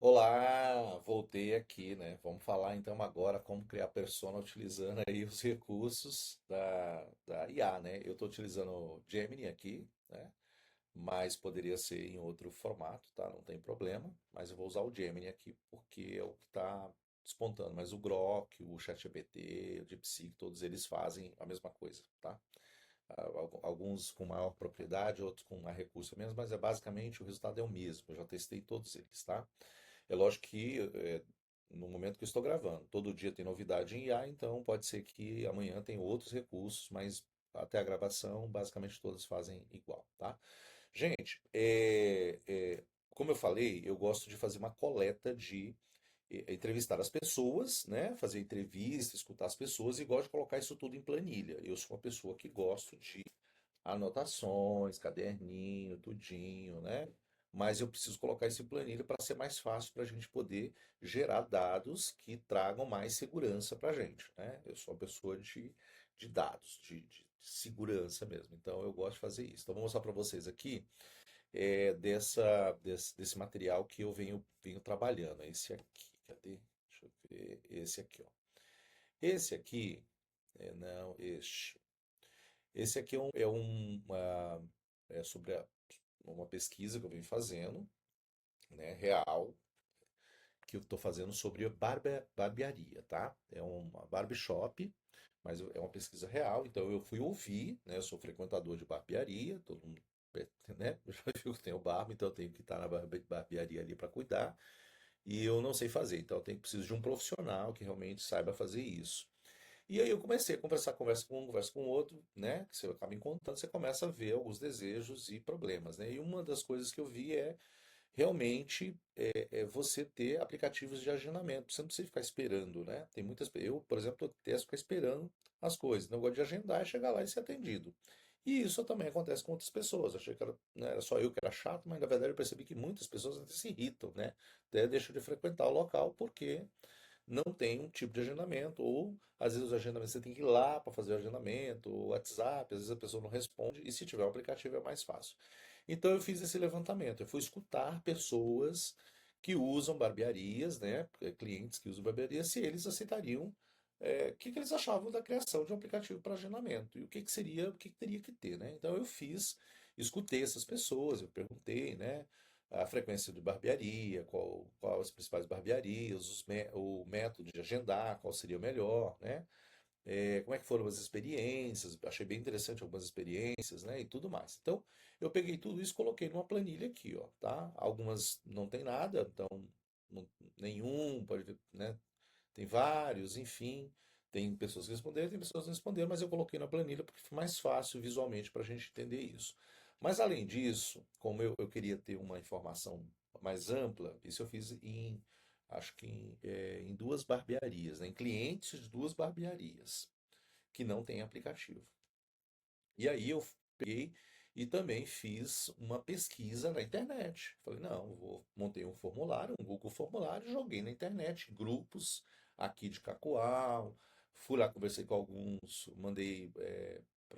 Olá, voltei aqui, né? Vamos falar então agora como criar persona utilizando aí os recursos da IA, né? Eu estou utilizando o Gemini aqui, né? Mas poderia ser em outro formato, tá? Não tem problema. Mas eu vou usar o Gemini aqui porque é o que está despontando. Mas o Grok, o ChatGPT, o DeepSeek, todos eles fazem a mesma coisa, tá? Alguns com maior propriedade, outros com mais recurso mesmo, mas é basicamente o resultado é o mesmo. Eu já testei todos eles, tá? É lógico que no momento que eu estou gravando, todo dia tem novidade em IA, então pode ser que amanhã tenha outros recursos, mas até a gravação, basicamente todos fazem igual, tá? Gente, como eu falei, eu gosto de fazer uma coleta de entrevistar as pessoas, né? Fazer entrevista, escutar as pessoas e gosto de colocar isso tudo em planilha. Eu sou uma pessoa que gosto de anotações, caderninho, tudinho, né? Mas eu preciso colocar isso em planilha para ser mais fácil para a gente poder gerar dados que tragam mais segurança para a gente, né? Eu sou uma pessoa de dados, de segurança mesmo. Então eu gosto de fazer isso. Então vou mostrar para vocês aqui desse material que eu venho trabalhando. Esse aqui, cadê? Deixa eu ver. Esse aqui, ó. Esse aqui, não, este. Esse aqui é sobre uma pesquisa que eu venho fazendo, né, real, que eu estou fazendo sobre barbearia, tá? É uma barbershop, mas é uma pesquisa real, então eu fui ouvir, né? Eu sou frequentador de barbearia, todo mundo, né? Eu já viu que tem o barba, então eu tenho que estar na barbearia ali para cuidar, e eu não sei fazer, então eu preciso de um profissional que realmente saiba fazer isso. E aí eu comecei a conversar, conversa com outro, né? Que você acaba encontrando, você começa a ver alguns desejos e problemas, né? E uma das coisas que eu vi é realmente você ter aplicativos de agendamento. Você não precisa ficar esperando, né? Tem muitas, eu, por exemplo, detesto ficar esperando as coisas. Não gosto de agendar, é chegar lá e ser atendido. E isso também acontece com outras pessoas. Achei que era, né, era só eu que era chato, mas na verdade eu percebi que muitas pessoas até se irritam, né? Até deixam de frequentar o local porque não tem um tipo de agendamento, ou às vezes o agendamento você tem que ir lá para fazer o agendamento, o WhatsApp, às vezes a pessoa não responde, e se tiver um aplicativo é mais fácil. Então eu fiz esse levantamento, eu fui escutar pessoas que usam barbearias, né, clientes que usam barbearias, se eles aceitariam, o que que eles achavam da criação de um aplicativo para agendamento e o que que seria, o que que teria que ter, né? Então eu fiz, escutei essas pessoas, eu perguntei, né, a frequência de barbearia, qual as principais barbearias, o método de agendar, qual seria o melhor, né? Como é que foram as experiências, achei bem interessante algumas experiências, né? E tudo mais. Então, eu peguei tudo isso e coloquei numa planilha aqui, ó, tá? Algumas não tem nada, então nenhum, pode ver, né? Tem vários, enfim. Tem pessoas que responderam, tem pessoas que não responderam, mas eu coloquei na planilha porque foi mais fácil visualmente para a gente entender isso. Mas além disso, como eu queria ter uma informação mais ampla, isso eu fiz acho que em duas barbearias, né? Em clientes de duas barbearias que não têm aplicativo. E aí eu peguei e também fiz uma pesquisa na internet. Falei, não, montei um formulário, um Google formulário, joguei na internet, grupos aqui de Cacoal, fui lá, conversei com alguns, mandei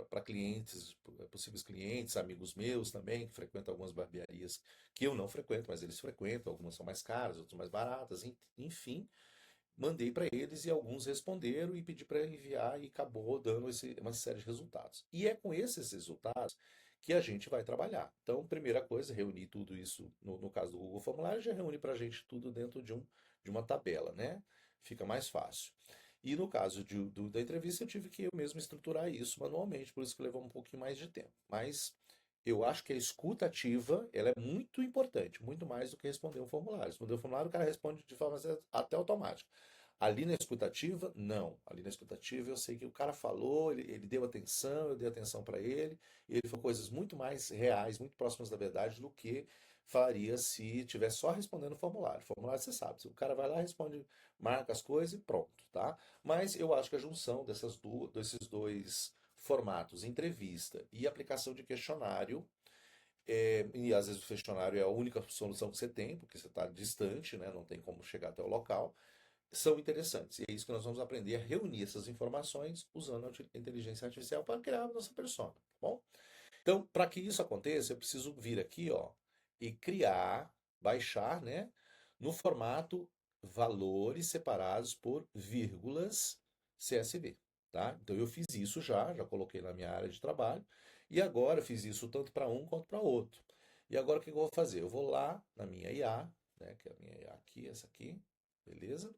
para clientes, possíveis clientes, amigos meus também, que frequentam algumas barbearias que eu não frequento, mas eles frequentam, algumas são mais caras, outras mais baratas, enfim. Mandei para eles e alguns responderam e pedi para enviar e acabou dando uma série de resultados. E é com esses resultados que a gente vai trabalhar. Então, primeira coisa, reunir tudo isso, no caso do Google Formulário, já reúne para a gente tudo dentro de uma tabela, né? Fica mais fácil. E no caso da entrevista, eu tive que eu mesmo estruturar isso manualmente, por isso que levou um pouquinho mais de tempo. Mas eu acho que a escuta ativa, ela é muito importante, muito mais do que responder um formulário. Responder um formulário, o cara responde de forma até automática. Ali na escutativa, não. Ali na escutativa eu sei que o cara falou, ele deu atenção, eu dei atenção para ele, e ele falou coisas muito mais reais, muito próximas da verdade do que faria se tivesse só respondendo o formulário. Formulário você sabe, o cara vai lá, responde, marca as coisas e pronto, tá? Mas eu acho que a junção desses dois formatos, entrevista e aplicação de questionário, e às vezes o questionário é a única solução que você tem, porque você está distante, né? Não tem como chegar até o local, são interessantes. E é isso que nós vamos aprender a reunir essas informações usando a inteligência artificial para criar a nossa persona, tá bom? Então, para que isso aconteça, eu preciso vir aqui, ó, e criar, baixar, né, no formato valores separados por vírgulas CSV, tá? Então eu fiz isso já coloquei na minha área de trabalho, e agora fiz isso tanto para um quanto para outro. E agora o que eu vou fazer? Eu vou lá na minha IA, né, que é a minha IA aqui, essa aqui, beleza?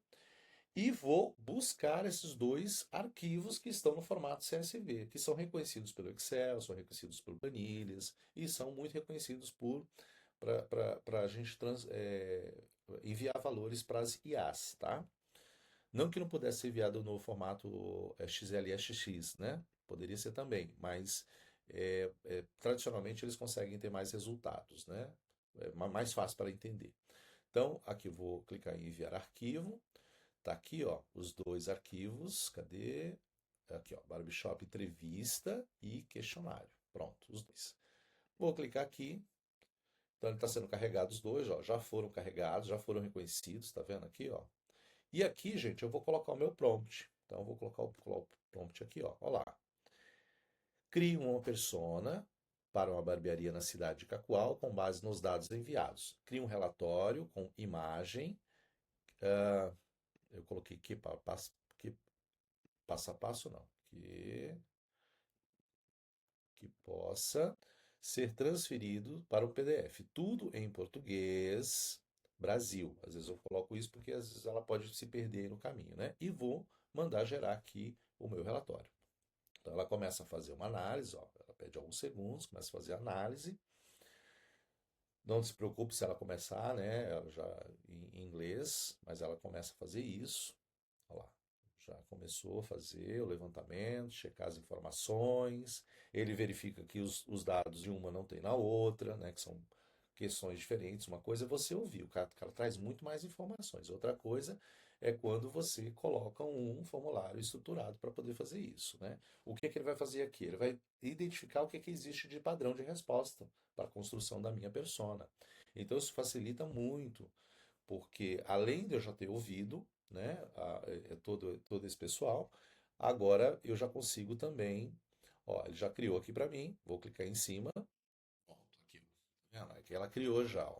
E vou buscar esses dois arquivos que estão no formato CSV, que são reconhecidos pelo Excel, são reconhecidos por planilhas e são muito reconhecidos para a gente enviar valores para as IAs, tá? Não que não pudesse ser enviado no formato XLSX, né? Poderia ser também, mas tradicionalmente eles conseguem ter mais resultados, né? É mais fácil para entender. Então, aqui eu vou clicar em enviar arquivo. Tá aqui, ó, os dois arquivos. Cadê? Aqui, ó, Barbershop entrevista e questionário. Pronto, os dois. Vou clicar aqui. Então ele está sendo carregado os dois, ó, já foram carregados, já foram reconhecidos, tá vendo aqui, ó? E aqui, gente, eu vou colocar o meu prompt. Então eu vou colocar o prompt aqui, ó. Olha lá. Crie uma persona para uma barbearia na cidade de Cacoal com base nos dados enviados. Crie um relatório com imagem. Eu coloquei que passo a passo, não. Que possa ser transferido para o PDF. Tudo em português, Brasil. Às vezes eu coloco isso porque às vezes ela pode se perder no caminho, né? E vou mandar gerar aqui o meu relatório. Então ela começa a fazer uma análise, ó, ela pede alguns segundos, começa a fazer a análise. Não se preocupe se ela começar, né? Ela já em inglês, mas ela começa a fazer isso. Olha lá, já começou a fazer o levantamento, checar as informações. Ele verifica que os dados de uma não tem na outra, né? Que são questões diferentes. Uma coisa é você ouvir, o cara traz muito mais informações. Outra coisa é quando você coloca um formulário estruturado para poder fazer isso, né? O que é que ele vai fazer aqui? Ele vai identificar o que é que existe de padrão de resposta para a construção da minha persona. Então isso facilita muito, porque além de eu já ter ouvido, né, todo esse pessoal, agora eu já consigo também, ó, ele já criou aqui para mim, vou clicar em cima, pronto, aqui, tá vendo? Aqui ela criou já, ó.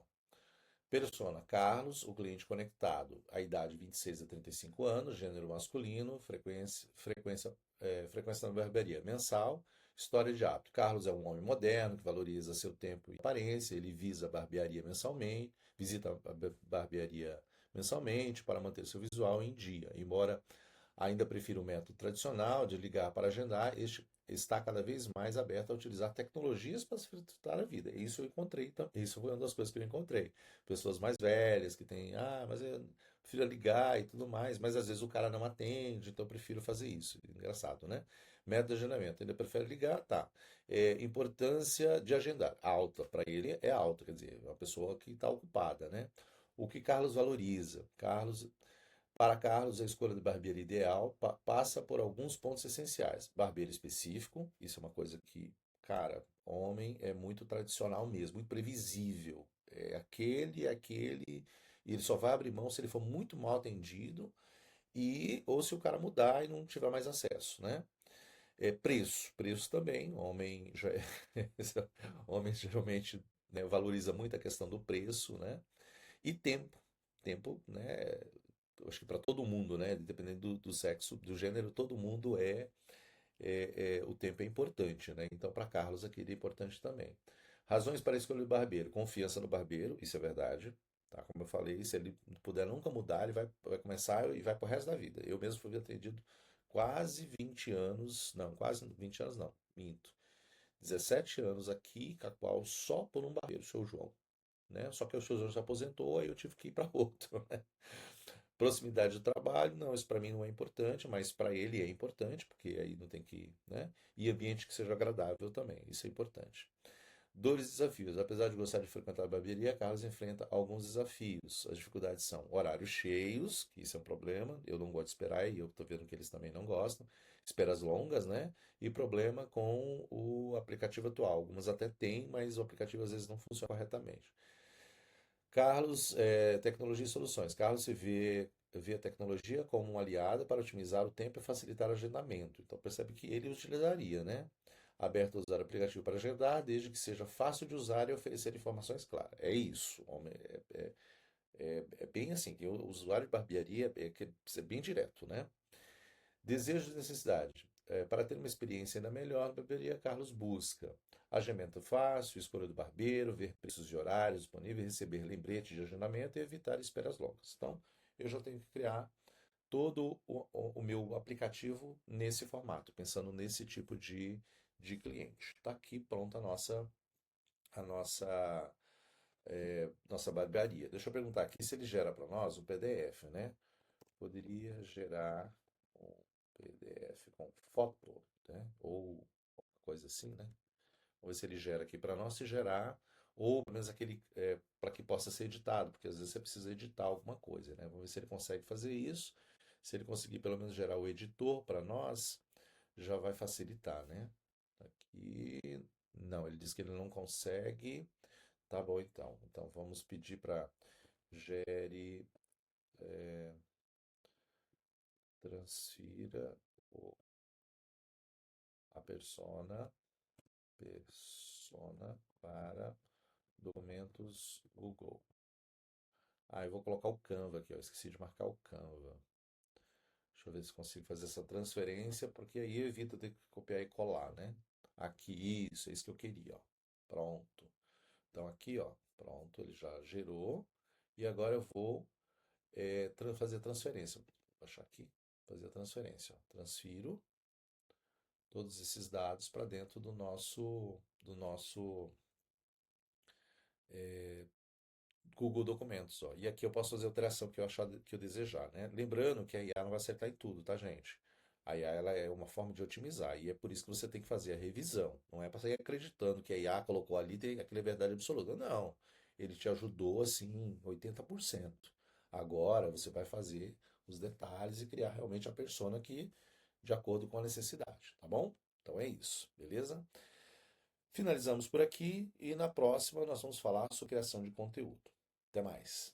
Persona, Carlos, o cliente conectado, a idade 26 a 35 anos, gênero masculino, frequência na barbearia mensal, história de hábito. Carlos é um homem moderno que valoriza seu tempo e aparência, ele visa a barbearia mensalmente, visita a barbearia mensalmente para manter seu visual em dia. Embora ainda prefira o método tradicional de ligar para agendar, este está cada vez mais aberto a utilizar tecnologias para facilitar a vida. Isso eu encontrei, isso foi uma das coisas que eu encontrei. Pessoas mais velhas que têm, mas eu prefiro ligar e tudo mais, mas às vezes o cara não atende, então eu prefiro fazer isso. Engraçado, né? Método de agendamento, ainda prefere ligar, tá. Importância de agendar, alta, para ele é alta, quer dizer, é uma pessoa que está ocupada, né? O que Carlos valoriza? Para Carlos, a escolha do barbeiro ideal passa por alguns pontos essenciais. Barbeiro específico, isso é uma coisa que, cara, homem é muito tradicional mesmo, muito previsível. É aquele, e ele só vai abrir mão se ele for muito mal atendido e ou se o cara mudar e não tiver mais acesso, né? Preço também. Homem geralmente, né, valoriza muito a questão do preço, né? E tempo, né? Eu acho que para todo mundo, né? Dependendo do sexo, do gênero, todo mundo o tempo é importante, né? Então, para Carlos, aqui é importante também. Razões para escolher o barbeiro: confiança no barbeiro, isso é verdade. Tá? Como eu falei, se ele puder nunca mudar, ele vai começar e vai pro resto da vida. Eu mesmo fui atendido quase 20 anos, não, quase 20 anos não, minto. 17 anos aqui, Cacoal, só por um barbeiro, o seu João. Né? Só que o seu João se aposentou, aí eu tive que ir para outro. Né? Proximidade do trabalho, não, isso para mim não é importante, mas para ele é importante, porque aí não tem que, né? E ambiente que seja agradável também, isso é importante. Dores e desafios. Apesar de gostar de frequentar a barbearia, Carlos enfrenta alguns desafios. As dificuldades são horários cheios, que isso é um problema, eu não gosto de esperar e eu estou vendo que eles também não gostam. Esperas longas, né? E problema com o aplicativo atual. Algumas até têm, mas o aplicativo às vezes não funciona corretamente. Carlos, tecnologia e soluções. Carlos vê a tecnologia como um aliado para otimizar o tempo e facilitar o agendamento. Então percebe que ele utilizaria, né? Aberto a usar o aplicativo para agendar, desde que seja fácil de usar e oferecer informações claras. É isso. É bem assim, que o usuário de barbearia é bem direto, né? Desejo e necessidade. Para ter uma experiência ainda melhor, barbearia Carlos busca agendamento fácil, escolha do barbeiro, ver preços e horários disponíveis, receber lembrete de agendamento e evitar esperas longas. Então, eu já tenho que criar todo o meu aplicativo nesse formato, pensando nesse tipo de cliente. Está aqui pronta a nossa barbearia. Deixa eu perguntar aqui se ele gera para nós um PDF, né? Poderia gerar um PDF com foto, né? Ou coisa assim, né? Vamos ver se ele gera aqui para nós, se gerar, ou pelo menos aquele para que possa ser editado, porque às vezes você precisa editar alguma coisa, né? Vamos ver se ele consegue fazer isso. Se ele conseguir pelo menos gerar o editor para nós, já vai facilitar, né? Aqui, não, ele diz que ele não consegue. Tá bom, então. Então vamos pedir para gere, transfira a persona para documentos Google. Ah, eu vou colocar o Canva aqui, ó. Eu esqueci de marcar o Canva. Deixa eu ver se consigo fazer essa transferência, porque aí evita ter que copiar e colar, né? Aqui, isso, é isso que eu queria, ó. Pronto. Então aqui, ó, pronto, ele já gerou. E agora eu vou fazer a transferência. Vou baixar aqui, fazer a transferência, ó. Transfiro todos esses dados para dentro do nosso Google Documentos, ó. E aqui eu posso fazer a alteração que eu achar que eu desejar, né? Lembrando que a IA não vai acertar em tudo, tá, gente? A IA ela é uma forma de otimizar e é por isso que você tem que fazer a revisão. Não é para sair acreditando que a IA colocou ali tem aquela verdade absoluta. Não. Ele te ajudou assim 80%. Agora você vai fazer os detalhes e criar realmente a persona que de acordo com a necessidade, tá bom? Então é isso, beleza? Finalizamos por aqui e na próxima nós vamos falar sobre criação de conteúdo. Até mais.